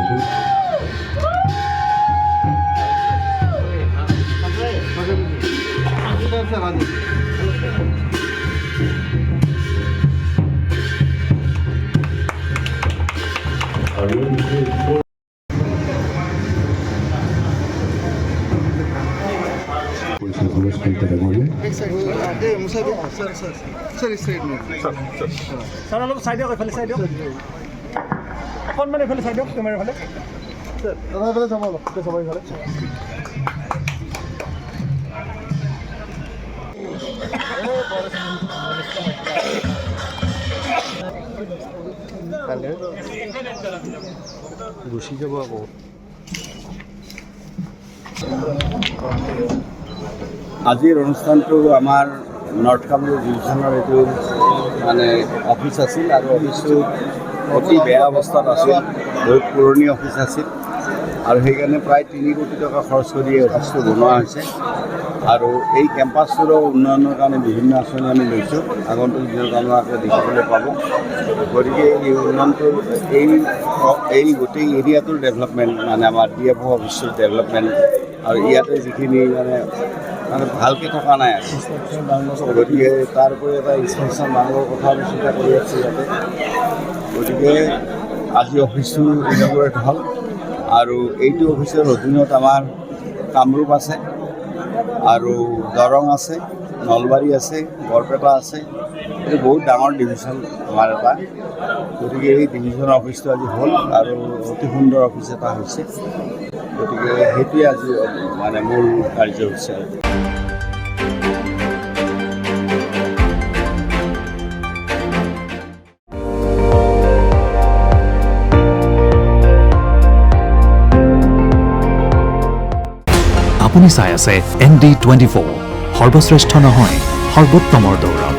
Sana lo side ko fale side ko. Kon mane fale side ko camera fale. Sir, দাদা ফলে যাবো তো সবাই ফলে। কালে গুছি যাব আকৌ। আজিৰ অনুষ্ঠানটো আমাৰ নৰ্থ কামৰূপ ডিভিজনৰ এইটো মানে অফিচ আছিল আৰু অফিচটো অতি বেয়া অৱস্থাত আছিল, বহুত পুৰণি অফিচ আছিল আৰু সেইকাৰণে প্ৰায় 3 কোটি টকা খৰচ কৰি এই অফিচটো বনোৱা হৈছে আৰু এই কেম্পাছটোৰ উন্নয়নৰ কাৰণে বিভিন্ন আঁচনি আমি লৈছোঁ, আগন্তুক দিনত আপোনালোকে দেখিবলৈ পাব। গতিকে এই উন্নয়নটো এই গোটেই এৰিয়াটোৰ ডেভেলপমেণ্ট মানে আমাৰ DFO অফিচটোৰ ডেভেলপমেণ্ট আৰু ইয়াতে যিখিনি মানে ভালকৈ থকা নাই আছে, গতিকে তাৰ উপৰি এটা ইনষ্টিটিউশ্যন মানুহৰ কথা চিন্তা কৰি আছে ইয়াতে। গতিকে আজি অফিচটো ইনগৰেট হ'ল আৰু এইটো অফিচৰ অধীনত আমাৰ কামৰূপ আছে আৰু দৰং আছে, নলবাৰী আছে, বৰপেটা আছে। এইটো বহুত ডাঙৰ ডিভিজন আমাৰ এটা, গতিকে এই ডিভিজনৰ অফিচটো আজি হ'ল আৰু অতি সুন্দৰ অফিচ এটা হৈছে। গতিকে সেইটোৱে আজি মানে মূল কাৰ্যসূচী। আপুনি চাই আছে ND24, সৰ্বশ্ৰেষ্ঠ নহয় সৰ্বোত্তমৰ দৌৰত।